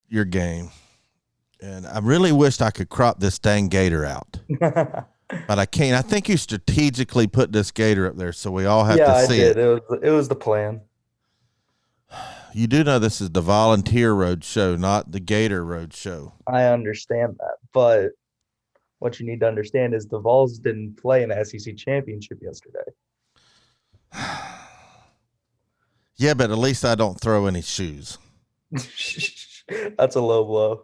your game, and I really wished I could crop this dang gator out, but I can't. I think you strategically put this gator up there so we all have Yeah, to I see did. it. It was the plan. You do know this is the volunteer road show, not the gator road show. I understand that, but what you need to understand is the Vols didn't play in the SEC championship yesterday. Yeah, but at least I don't throw any shoes. That's a low blow.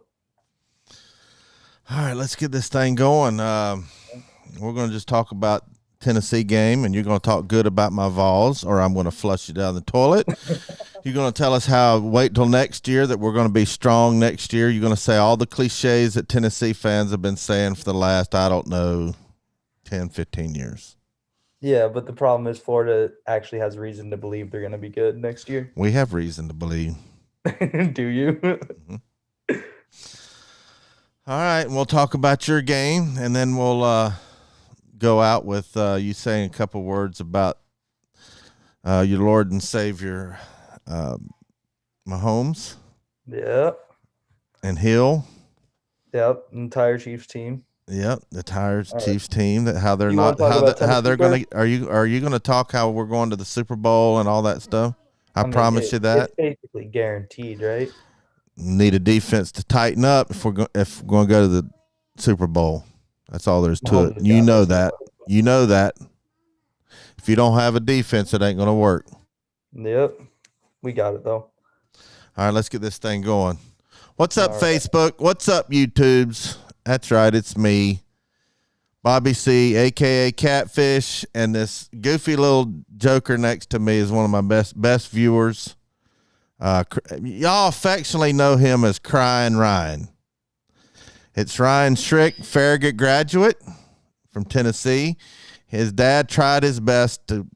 All right, let's get this thing going. We're going to just talk about Tennessee game, and you're going to talk good about my Vols, or I'm going to flush you down the toilet. You're going to tell us how wait till next year that we're going to be strong next year. You're going to say all the cliches that Tennessee fans have been saying for the last, I don't know, 10, 15 years. Yeah, but the problem is Florida actually has reason to believe they're going to be good next year. We have reason to believe. Do you? Mm-hmm. All right, we'll talk about your game, and then we'll go out with you saying a couple words about your Lord and Savior, Mahomes. Yep. And Hill. Yep. Entire Chiefs team. Yep, the tired All right. Chiefs team. That how they're You not want to talk about how they're Tennessee going to. Are you going to talk how we're going to the Super Bowl and all that stuff? I mean, promise you that. it's basically guaranteed, right? Need a defense to tighten up if we're going to go to the Super Bowl. That's all there's to Mahomes it. has You got know this. that. You know that. If you don't have a defense, it ain't going to work. Yep. We got it though. All right, let's get this thing going. What's up, All right. Facebook? What's up, YouTubes? That's right, it's me, Bobby C, a.k.a. Catfish, and this goofy little joker next to me is one of my best viewers. Y'all affectionately know him as Crying Ryan. It's Ryan Schrick, Farragut graduate from Tennessee. His dad tried his best to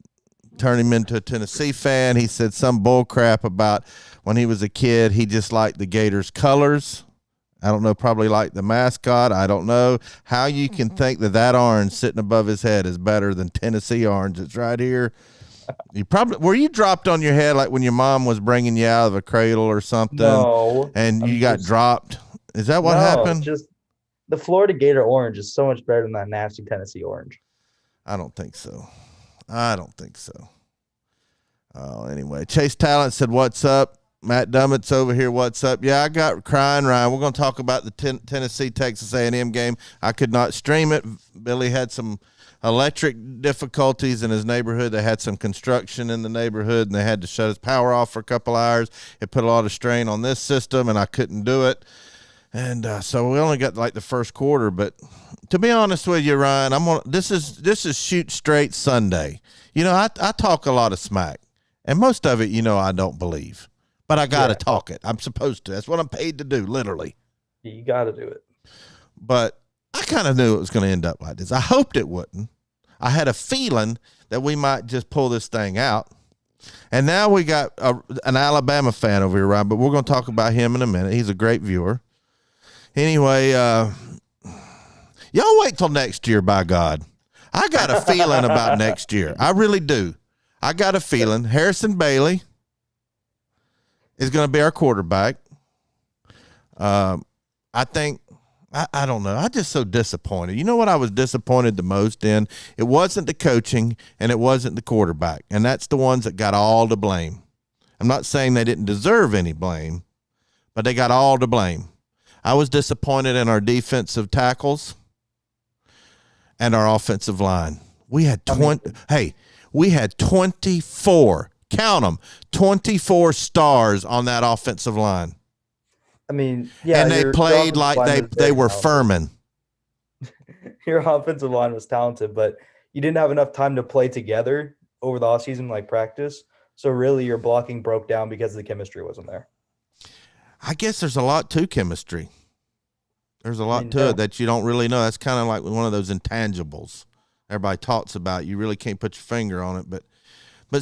turn him into a Tennessee fan. He said some bull crap about when he was a kid, he just liked the Gators colors. I don't know, probably like the mascot. I don't know how you can think that orange sitting above his head is better than Tennessee orange. It's right here. You probably were you dropped on your head like when your mom was bringing you out of a cradle or something, No. and you I'm got just- dropped. Is that what no, happened? Just the Florida Gator orange is so much better than that nasty Tennessee orange. I don't think so. Anyway, Chase Talent said, "What's up?" Matt Dummett's over here. What's up? Yeah, I got Crying Ryan. We're going to talk about the Tennessee Texas A&M game. I could not stream it. Billy had some electric difficulties in his neighborhood. They had some construction in the neighborhood, and they had to shut his power off for a couple hours. It put a lot of strain on this system, and I couldn't do it. And so we only got like the first quarter. But to be honest with you, Ryan, this is Shoot Straight Sunday. You know, I talk a lot of smack, and most of it, you know, I don't believe. But I got to talk it. I'm supposed to. That's what I'm paid to do, literally. You got to do it. But I kind of knew it was going to end up like this. I hoped it wouldn't. I had a feeling that we might just pull this thing out. And now we got an Alabama fan over here, Ryan, but we're going to talk about him in a minute. He's a great viewer. Anyway, y'all wait till next year, by God. I got a feeling about next year. I really do. I got a feeling. Harrison Bailey is going to be our quarterback. I think, I don't know. I'm just so disappointed. You know what I was disappointed the most in? It wasn't the coaching and it wasn't the quarterback. And that's the ones that got all the blame. I'm not saying they didn't deserve any blame, but they got all the blame. I was disappointed in our defensive tackles and our offensive line. We had 24. Count them, 24 stars on that offensive line. I mean, yeah. And they played like they were talented. Furman. Your offensive line was talented, but you didn't have enough time to play together over the offseason, like practice. So really your blocking broke down because the chemistry wasn't there. I guess there's a lot to chemistry. There's a lot to it that you don't really know. That's kind of like one of those intangibles everybody talks about. You really can't put your finger on it, but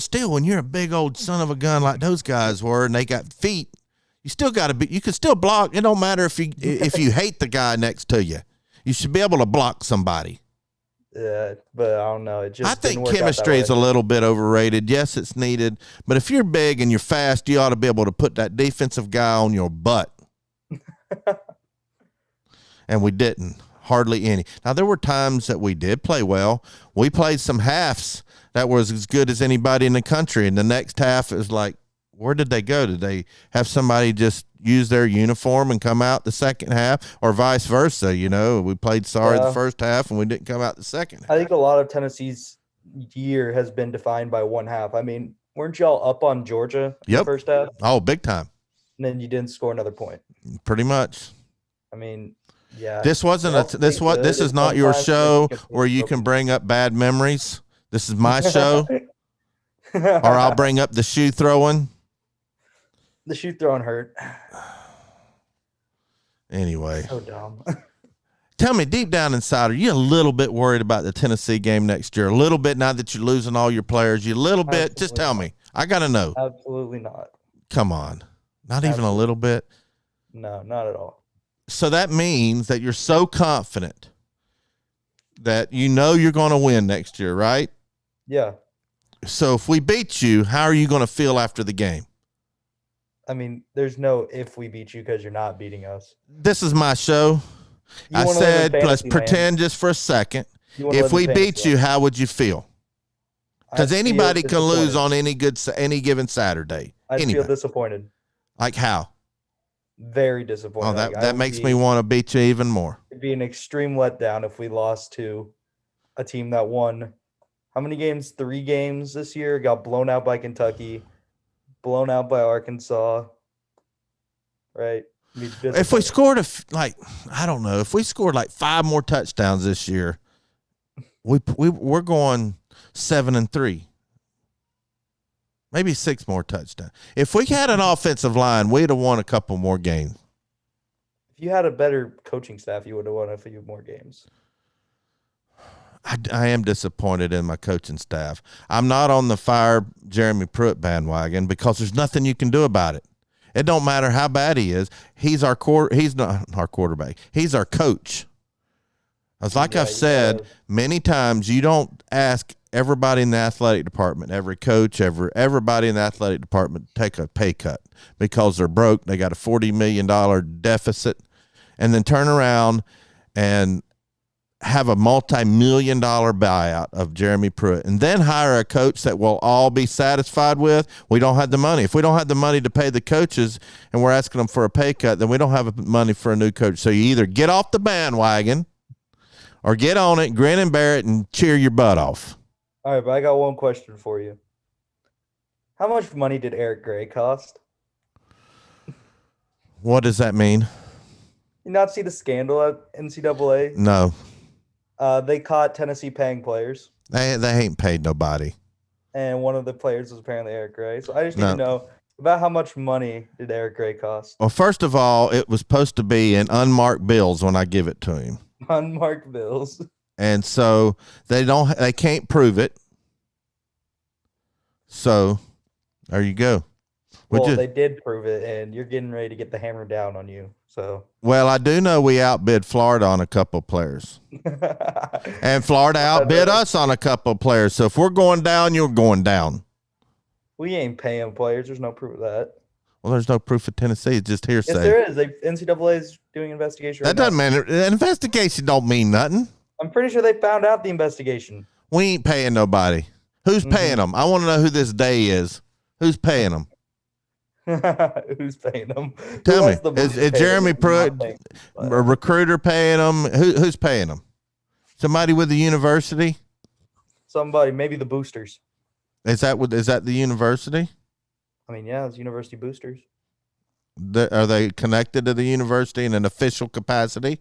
still, when you're a big old son of a gun like those guys were, and they got feet, you still got to be. You can still block. It don't matter if you hate the guy next to you. You should be able to block somebody. Yeah, but I don't know. It just I didn't think work out chemistry that is a way. little bit overrated. Yes, it's needed, but if you're big and you're fast, you ought to be able to put that defensive guy on your butt. And we didn't. Hardly any. Now, there were times that we did play well. We played some halves that was as good as anybody in the country. And the next half is like, where did they go? Did they have somebody just use their uniform and come out the second half, or vice versa? You know, we played sorry the first half and we didn't come out the second half. I think a lot of Tennessee's year has been defined by one half. I mean, weren't y'all up on Georgia in the first half? Oh, big time. And then you didn't score another point. Pretty much. I mean, yeah. This wasn't this is not your show where you can bring up bad memories. This is my show. Or I'll bring up the shoe throwing. The shoe throwing hurt. Anyway. So dumb. Tell me, deep down inside, are you a little bit worried about the Tennessee game next year? A little bit now that you're losing all your players? You a little bit? Absolutely Just tell not. me. I got to know. Absolutely not. Come on. Not even a little bit? No, not at all. So that means that you're so confident that you know you're going to win next year, right? Yeah. So if we beat you, how are you going to feel after the game? I mean, there's no if we beat you because you're not beating us. This is my show. You I wanna live in said, let's fantasy pretend just for a second. You wanna If live in we fantasy beat you, how would you feel? Because I'd feel anybody can lose disappointed. on any given Saturday. I'd feel Anybody. disappointed. Like how? Very disappointed. Oh, Like, that makes me want to beat you even more. It'd be an extreme letdown if we lost to a team that won how many games? 3 games this year. Got blown out by Kentucky, blown out by Arkansas. Right. If we scored I don't know, if we scored like 5 more touchdowns this year, we're going 7-3. Maybe 6 more touchdowns. If we had an offensive line, we'd have won a couple more games. If you had a better coaching staff, you would have won a few more games. I am disappointed in my coaching staff. I'm not on the fire Jeremy Pruitt bandwagon because there's nothing you can do about it. It don't matter how bad he is. He's not our quarterback. He's our coach. As like I've said many times, you don't ask everybody in the athletic department, every coach, everybody in the athletic department take a pay cut because they're broke. They got a $40 million deficit, and then turn around and have a multi-million-dollar buyout of Jeremy Pruitt, and then hire a coach that we'll all be satisfied with. We don't have the money. If we don't have the money to pay the coaches and we're asking them for a pay cut, then we don't have money for a new coach. So you either get off the bandwagon or get on it, grin and bear it, and cheer your butt off. All right, but I got one question for you. How much money did Eric Gray cost? What does that mean? You not see the scandal at NCAA? No. They caught Tennessee paying players, They ain't paid nobody. and one of the players was apparently Eric Gray. So I just need to know about how much money did Eric Gray cost? Well, first of all, it was supposed to be in unmarked bills when I give it to him. Unmarked bills. And so they can't prove it. So there you go. They did prove it, and you're getting ready to get the hammer down on you. So Well, I do know we outbid Florida on a couple of players. And Florida outbid us on a couple of players. So if we're going down, you're going down. We ain't paying players. There's no proof of that. Well, there's no proof of Tennessee. It's just hearsay. Yes, there is. NCAA is doing an investigation right That doesn't matter. An investigation don't mean nothing. I'm pretty sure they found out the investigation. We ain't paying nobody. Who's paying them? I want to know who this day is. Who's paying them? Who's paying them? Tell me. Is Jeremy Pruitt a recruiter paying them? Who's paying them? Somebody with the university? Somebody, maybe the boosters. Is that the university? I mean, yeah, it's university boosters. Are they connected to the university in an official capacity?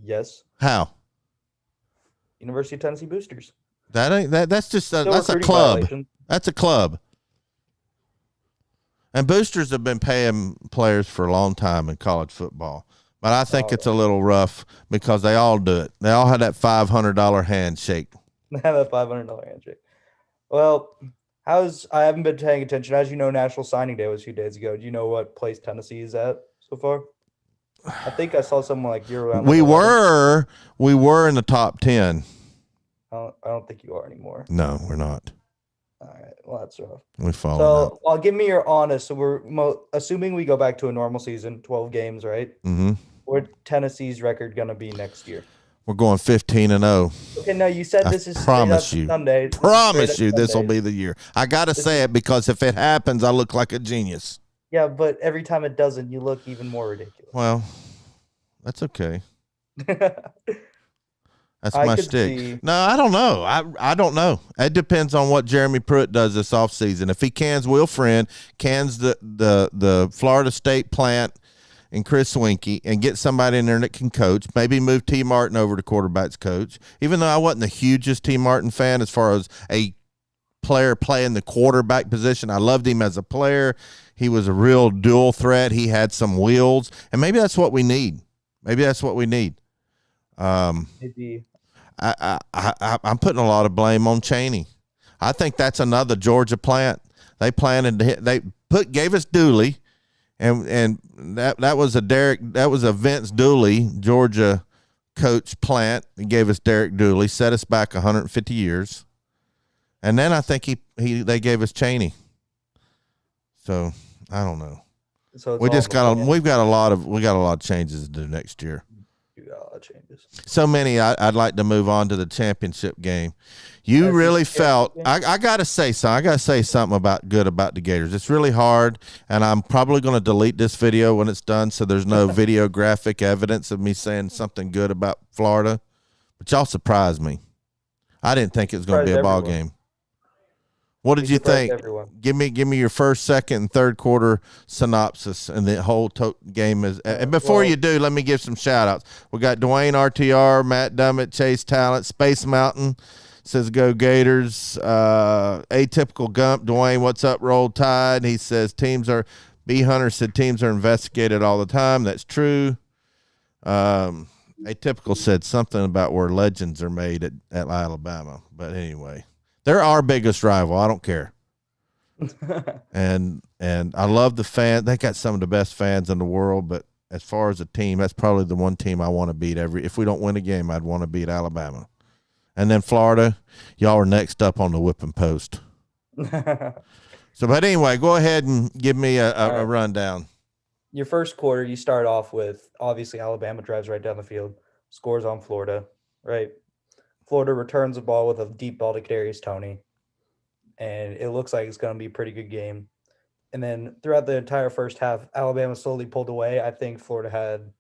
Yes. How? University of Tennessee boosters. That's just Still that's a recruiting club. violation. That's a club. And boosters have been paying players for a long time in college football. But I think it's a little rough because they all do it. They all had that $500 handshake. They have a $500 handshake. Well, I haven't been paying attention. As you know, National Signing Day was a few days ago. Do you know what place Tennessee is at so far? I think I saw something like you're around. We were in the top 10. I don't think you are anymore. No, we're not. All right. Well, that's rough. We falling out. So, well, give me your honest. So we're assuming we go back to a normal season, 12 games, right? Mm-hmm. What Tennessee's record gonna be next year? We're going 15-0. Okay, now you said I this is straight up promise you. Sunday. Promise you this will be the year. I got to say it because if it happens, I look like a genius. Yeah, but every time it doesn't, you look even more ridiculous. Well, that's okay. That's my shtick. No, I don't know. I don't know. It depends on what Jeremy Pruitt does this offseason. If he cans Will Friend, cans the Florida State plant and Chris Winkie, and get somebody in there that can coach, maybe move T. Martin over to quarterback's coach, even though I wasn't the hugest T. Martin fan as far as a player playing the quarterback position. I loved him as a player. He was a real dual threat. He had some wheels, and maybe that's what we need. Maybe that's what we need. Maybe. I'm putting a lot of blame on Chaney. I think that's another Georgia plant. They gave us Dooley, and that was a Vince Dooley, Georgia coach plant. He gave us Derek Dooley, set us back 150 years, and then I think they gave us Chaney. So I don't know. So we've got a lot of changes to do next year. Changes. So many. I'd like to move on to the championship game. You really felt. I gotta say something. I gotta say something about the Gators. It's really hard, and I'm probably going to delete this video when it's done, so there's no videographic evidence of me saying something good about Florida. But y'all surprised me. I didn't think it was going to be a ball game. What did you think? Everyone. Give me your first, second, and third quarter synopsis, and the whole game is. And before you do, let me give some shout outs. We got Dwayne RTR, Matt Dummett, Chase Talent, Space Mountain says go Gators. Atypical Gump, Dwayne, what's up? Roll Tide. He says B Hunter said teams are investigated all the time. That's true. Atypical said something about where legends are made at Alabama, but anyway. They're our biggest rival. I don't care. and I love the fans. They got some of the best fans in the world, but as far as a team, that's probably the one team I want to beat if we don't win a game, I'd want to beat Alabama. And then Florida, y'all are next up on the whipping post. But anyway, go ahead and give me a rundown. Your first quarter, you start off with, obviously, Alabama drives right down the field, scores on Florida, right? Florida returns the ball with a deep ball to Kadarius Toney, and it looks like it's going to be a pretty good game. And then throughout the entire first half, Alabama slowly pulled away. I think Florida had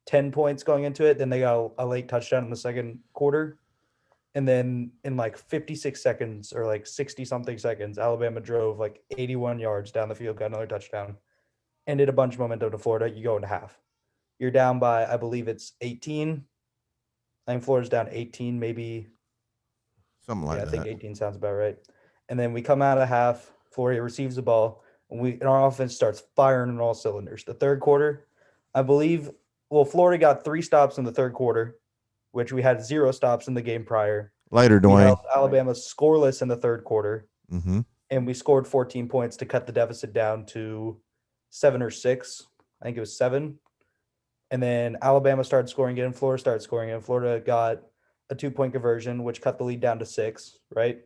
10 points going into it. Then they got a late touchdown in the second quarter. And then in like 56 seconds or like 60-something seconds, Alabama drove like 81 yards down the field, got another touchdown, and did a bunch of momentum to Florida. You go into half. You're down by, I believe it's 18. I think Florida's down 18, maybe. Something like that. I think 18 sounds about right. And then we come out of half. Florida receives the ball, and our offense starts firing on all cylinders. The third quarter, I believe, Florida got 3 stops in the third quarter, which we had 0 stops in the game prior. Later, Dwayne. Alabama scoreless in the third quarter, and we scored 14 points to cut the deficit down to 7 or 6. I think it was 7. And then Alabama started scoring again. Florida started scoring again. Florida got a 2-point conversion, which cut the lead down to 6, right?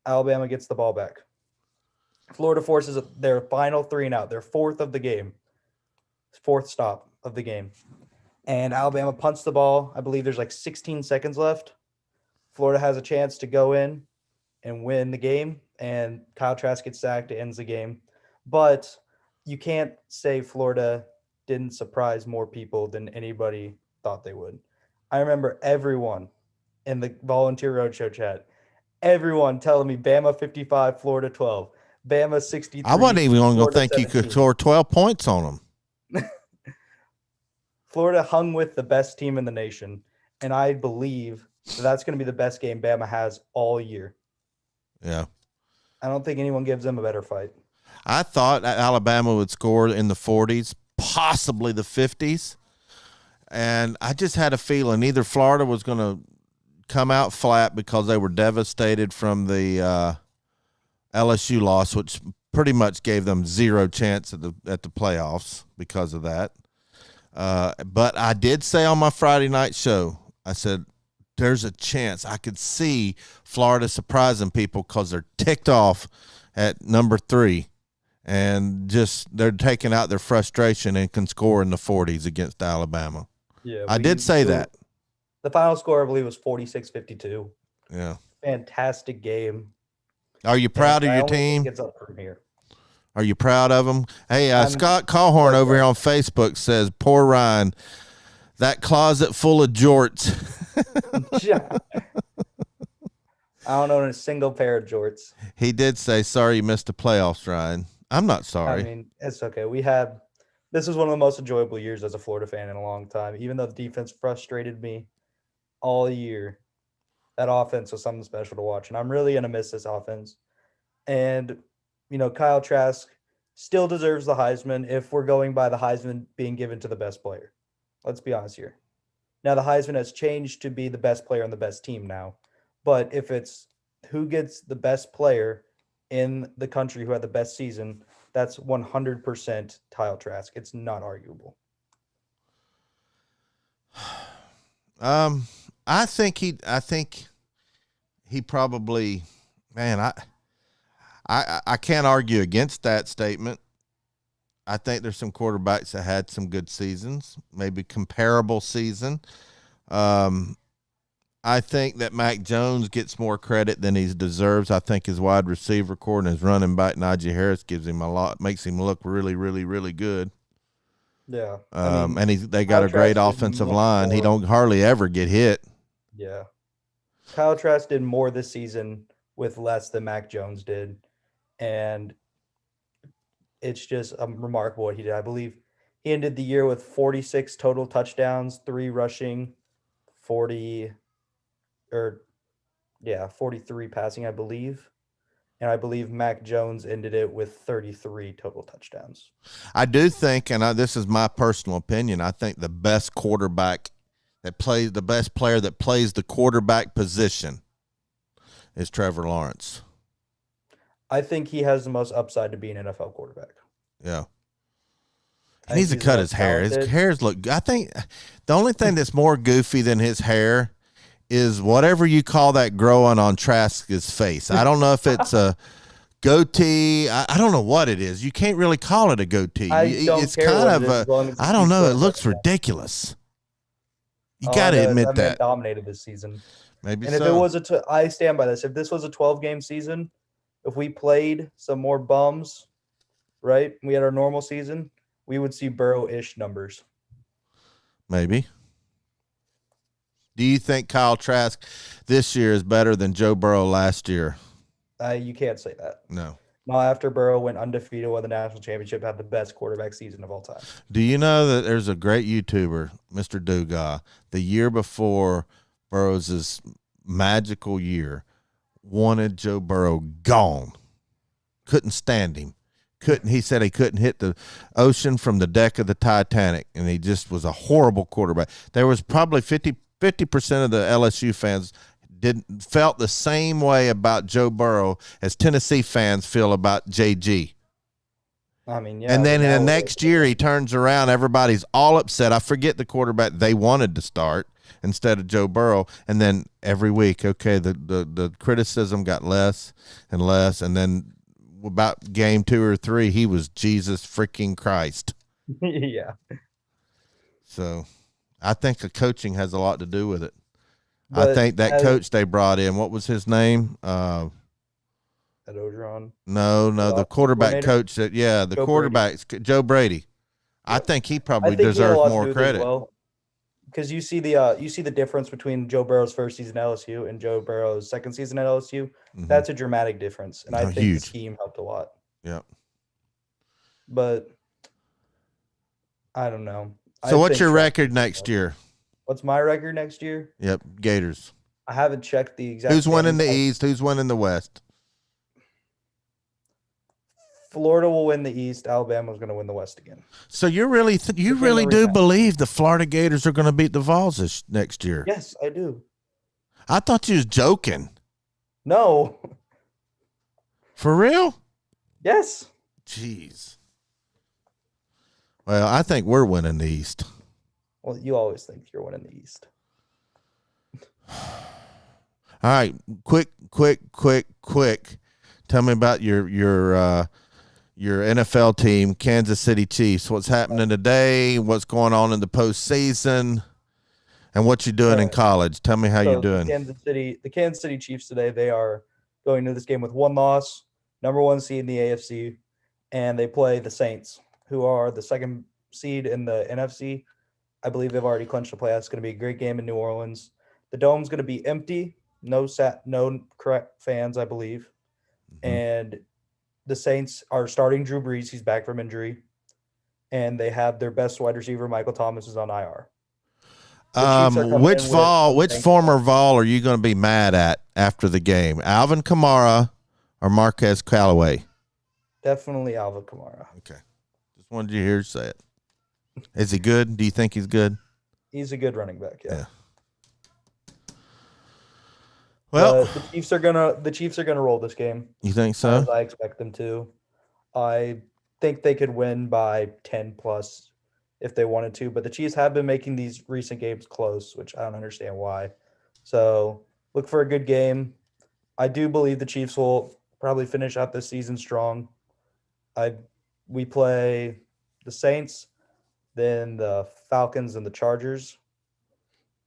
Alabama gets the ball back. Florida forces their final 3 and out, their 4th of the game, 4th stop of the game. And Alabama punts the ball. I believe there's like 16 seconds left. Florida has a chance to go in and win the game, and Kyle Trask gets sacked. It ends the game. But you can't say Florida didn't surprise more people than anybody thought they would. I remember everyone in the Volunteer Roadshow chat, everyone telling me Bama 55, Florida 12, Bama 63. I wasn't even going to think 17. You could score 12 points on them. Florida hung with the best team in the nation, and I believe that's going to be the best game Bama has all year. Yeah. I don't think anyone gives them a better fight. I thought Alabama would score in the 40s, possibly the 50s. And I just had a feeling either Florida was going to come out flat because they were devastated from the LSU loss, which pretty much gave them 0 chance at the playoffs because of that. But I did say on my Friday night show, I said, there's a chance I could see Florida surprising people because they're ticked off at number 3 and just they're taking out their frustration and can score in the 40s against Alabama. Yeah, I did say that. The final score, I believe, was 46-52. Yeah. Fantastic game. Are you proud of your team? Gets up from here. Are you proud of them? Hey, Scott Callhorn over here on Facebook says, poor Ryan, that closet full of jorts. I don't own a single pair of jorts. He did say, sorry you missed the playoffs, Ryan. I'm not sorry. I mean, it's okay. This was one of the most enjoyable years as a Florida fan in a long time. Even though the defense frustrated me all year, that offense was something special to watch. And I'm really going to miss this offense. And, Kyle Trask still deserves the Heisman if we're going by the Heisman being given to the best player. Let's be honest here. Now, the Heisman has changed to be the best player on the best team now. But if it's who gets the best player in the country who had the best season, that's 100% Kyle Trask. It's not arguable. I think he probably, man, I can't argue against that statement. I think there's some quarterbacks that had some good seasons, maybe comparable season. I think that Mac Jones gets more credit than he deserves. I think his wide receiver core and his running back Najee Harris gives him a lot, makes him look really, really, really good. Yeah. And they got a great offensive line. He don't hardly ever get hit. Yeah. Kyle Trask did more this season with less than Mac Jones did. And it's just remarkable what he did. I believe he ended the year with 46 total touchdowns, 3 rushing, 43 passing, I believe. And I believe Mac Jones ended it with 33 total touchdowns. I do think, and this is my personal opinion, I think the best quarterback the best player that plays the quarterback position is Trevor Lawrence. I think he has the most upside to be an NFL quarterback. Yeah. He needs to cut his hair. His hairs look, I think the only thing that's more goofy than his hair is whatever you call that growing on Trask's face. I don't know if it's a goatee. I don't know what it is. You can't really call it a goatee. It's kind of I don't know. It looks ridiculous. You got to admit that. Dominated this season. Maybe and so. If it was I stand by this. If this was a 12-game season, if we played some more bums, right, we had our normal season, we would see Burrow-ish numbers. Maybe. Do you think Kyle Trask this year is better than Joe Burrow last year? You can't say that. No. Not after Burrow went undefeated, won the national championship, had the best quarterback season of all time. Do you know that there's a great YouTuber, Mr. Dugas, the year before Burrow's magical year, wanted Joe Burrow gone. Couldn't stand him. He said he couldn't hit the ocean from the deck of the Titanic, and he just was a horrible quarterback. There was probably 50% of the LSU fans felt the same way about Joe Burrow as Tennessee fans feel about JG. I mean, yeah. And then in the next year, he turns around. Everybody's all upset. I forget the quarterback they wanted to start instead of Joe Burrow. And then every week, okay, the criticism got less and less. And then about game 2 or 3, he was Jesus freaking Christ. Yeah. So I think the coaching has a lot to do with it. But I think that coach they brought in, what was his name? Ed Orgeron? No, the quarterback coach Joe Brady. Yep. I think he probably deserves more credit. Well, because you see the difference between Joe Burrow's first season at LSU and Joe Burrow's second season at LSU. Mm-hmm. That's a dramatic difference, and I think the scheme helped a lot. Yeah. But I don't know. So what's your record next year? What's my record next year? Yep, Gators. I haven't checked the exact. Who's winning the East? Who's winning the West? Florida will win the East. Alabama's going to win the West again. So you really do believe the Florida Gators are going to beat the Vols next year? Yes, I do. I thought you was joking. No. For real? Yes. Jeez. Well, I think we're winning the East. Well, you always think you're winning the East. All right, quick. Tell me about your NFL team, Kansas City Chiefs. What's happening today? What's going on in the postseason? And what you doing in college? Tell me how you're doing. The Kansas City Chiefs today, they are going to this game with one loss, number 1 seed in the AFC, and they play the Saints, who are the 2nd seed in the NFC. I believe they've already clinched the playoffs. It's going to be a great game in New Orleans. The dome's going to be empty, no correct fans, I believe. Mm-hmm. And the Saints are starting Drew Brees. He's back from injury. And they have their best wide receiver, Michael Thomas, is on IR. Which former Vol are you going to be mad at after the game? Alvin Kamara or Marquez Callaway? Definitely Alvin Kamara. Okay. Just wanted you to hear you say it. Is he good? Do you think he's good? He's a good running back, yeah. Well, the Chiefs are gonna roll this game. You think so? As I expect them to. I think they could win by 10 plus if they wanted to, but the Chiefs have been making these recent games close, which I don't understand why. So look for a good game. I do believe the Chiefs will probably finish out this season strong. We play the Saints, then the Falcons and the Chargers.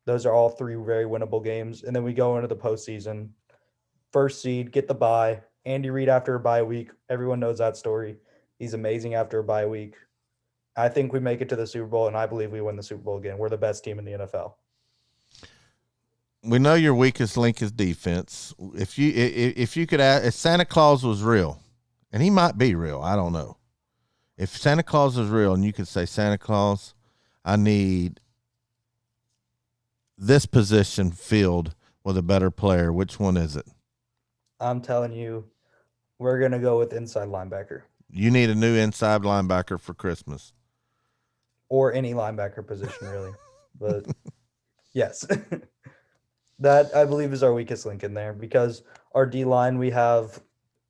Those are all 3 very winnable games. And then we go into the postseason. 1st seed, get the bye. Andy Reid after a bye week. Everyone knows that story. He's amazing after a bye week. I think we make it to the Super Bowl, and I believe we win the Super Bowl again. We're the best team in the NFL. We know your weakest link is defense. If you could ask, if Santa Claus was real, and he might be real, I don't know. If Santa Claus was real and you could say, Santa Claus, I need this position filled with a better player, which one is it? I'm telling you, we're going to go with inside linebacker. You need a new inside linebacker for Christmas. Or any linebacker position, really. But, yes. That, I believe, is our weakest link in there because our D-line, we have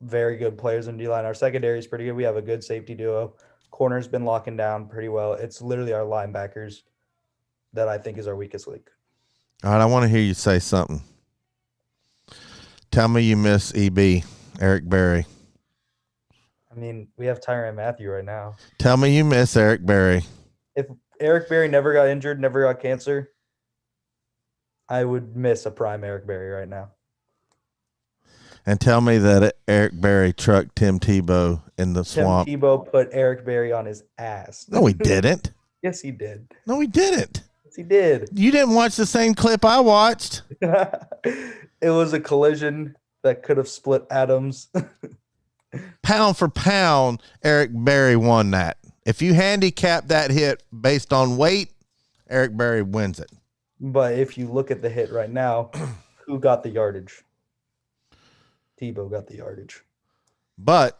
very good players in D-line. Our secondary is pretty good. We have a good safety duo. Corner's been locking down pretty well. It's literally our linebackers that I think is our weakest link. All right, I want to hear you say something. Tell me you miss EB, Eric Berry. I mean, we have Tyrann Mathieu right now. Tell me you miss Eric Berry. If Eric Berry never got injured, never got cancer, I would miss a prime Eric Berry right now. And tell me that Eric Berry trucked Tim Tebow in the swamp. Tim Tebow put Eric Berry on his ass. No, he didn't. Yes, he did. No, he didn't. Yes, he did. You didn't watch the same clip I watched. It was a collision that could have split atoms. Pound for pound, Eric Berry won that. If you handicap that hit based on weight, Eric Berry wins it. But if you look at the hit right now, who got the yardage? Tebow got the yardage. But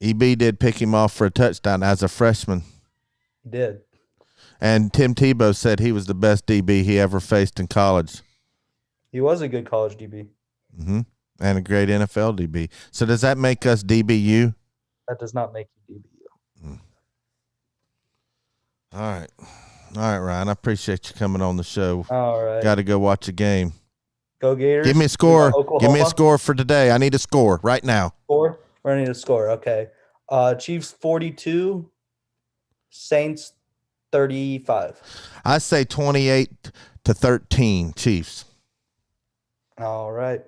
EB did pick him off for a touchdown as a freshman. He did. And Tim Tebow said he was the best DB he ever faced in college. He was a good college DB. Mm-hmm. And a great NFL DB. So does that make us DBU? That does not make you DBU. Mm. All right. All right, Ryan. I appreciate you coming on the show. All right. Got to go watch a game. Go Gators. Give me a score. Give me a score for today. I need a score right now. Score? We're going to need a score. Okay. Chiefs 42, Saints 35. I say 28-13 Chiefs. All right.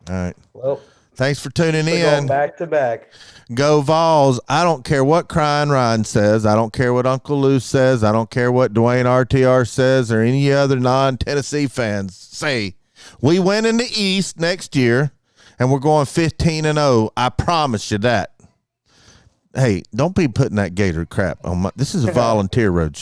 All right. Well, thanks for tuning in. Going back to back. Go Vols. I don't care what Crying Ryan says. I don't care what Uncle Lou says. I don't care what Dwayne RTR says or any other non-Tennessee fans say. We win in the East next year, and we're going 15-0. I promise you that. Hey, don't be putting that Gator crap on my – this is a volunteer road show.